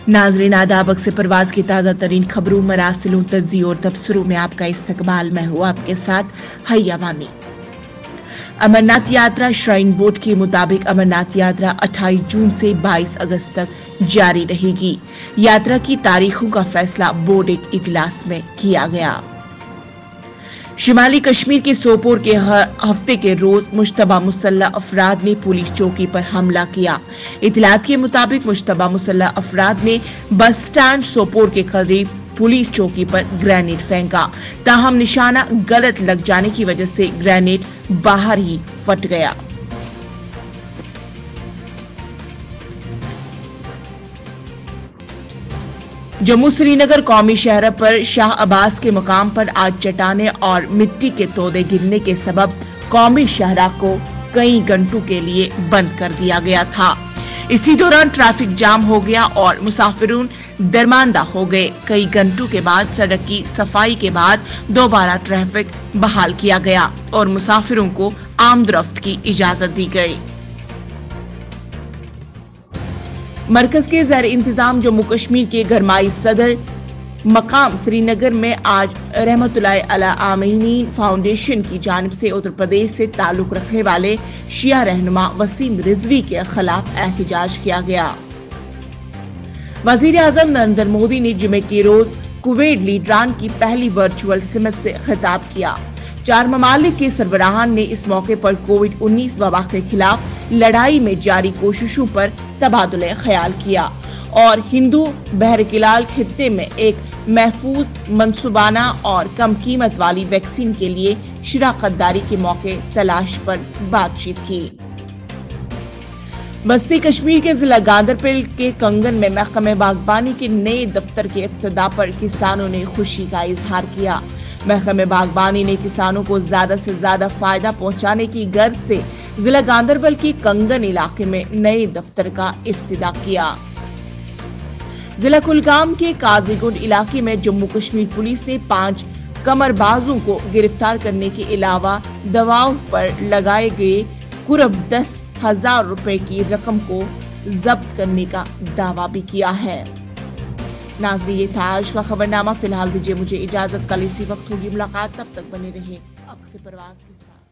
नाज़रीन आदाब, अक्स परवाज की ताज़ा तरीन खबरों, मरासिलों, तज्ज़ियों और तबसरों में आपका इस्तकबाल। मैं हूँ आपके साथ हैया वानी। अमरनाथ यात्रा श्राइन बोर्ड के मुताबिक अमरनाथ यात्रा 28 जून से 22 अगस्त तक जारी रहेगी। यात्रा की तारीखों का फैसला बोर्ड एक इजलास में किया गया। शिमाली कश्मीर के सोपोर के हफ्ते के रोज मुश्तबा मुसल्लह अफराद ने पुलिस चौकी पर हमला किया। इतलात के मुताबिक मुश्तबा मुसल्लह अफराद ने बस स्टैंड सोपोर के करीब पुलिस चौकी पर ग्रेनेड फेंका, ताहम निशाना गलत लग जाने की वजह से ग्रेनेड बाहर ही फट गया। जम्मू श्रीनगर कौमी शहर पर शाह अब्बास के मुकाम पर आज चट्टाने और मिट्टी के तोदे गिरने के सबब कौमी शहरा को कई घंटों के लिए बंद कर दिया गया था। इसी दौरान ट्रैफिक जाम हो गया और मुसाफिरून दरमानदा हो गए। कई घंटों के बाद सड़क की सफाई के बाद दोबारा ट्रैफिक बहाल किया गया और मुसाफिरों को आमदरफ्त की इजाजत दी गई। मरकज के ज़ेर इंतजाम जम्मू कश्मीर के गरमाई सदर मकाम श्रीनगर में आज रहमतुल्लाह अला आमीनीन फाउंडेशन की जानिब से उत्तर प्रदेश से ताल्लुक रखने वाले शिया रहनुमा वसीम रिजवी के खिलाफ एहतजाज किया गया। वजीर आजम नरेंद्र मोदी ने जुमे के रोज कुवैत लीडरान की पहली वर्चुअल समिट से खिताब किया। 4 ममालिक के सरबराहान ने इस मौके पर कोविड-19 वबा के खिलाफ लड़ाई में जारी कोशिशों पर तबादुले ख्याल किया और हिंदू बहरकिलाल खित्ते में एक महफूज, मंसूबाना और कम कीमत वाली वैक्सीन के लिए शराकतदारी के मौके तलाश पर बातचीत की। बस्ती कश्मीर के जिला गांदरबल के कंगन में महकमे बागबानी के नए दफ्तर के इफ्तिताह पर किसानों ने खुशी का इजहार किया। महकमे बागबानी ने किसानों को ज्यादा से ज्यादा फायदा पहुंचाने की गर्ज से जिला गांदरबल के कंगन इलाके में नए दफ्तर का इफ्तिताह किया। जिला कुलगाम के काजीगुंड इलाके में जम्मू कश्मीर पुलिस ने 5 कमरबाजों को गिरफ्तार करने के अलावा दवाओं पर लगाए गए कुर्ब 10,000 रुपए की रकम को जब्त करने का दावा भी किया है। नाज़रीन, ये था आज का खबरनामा। फिलहाल दीजिए मुझे इजाजत, कल इसी वक्त होगी मुलाकात, तब तक बने रहे अक्स परवाज के साथ।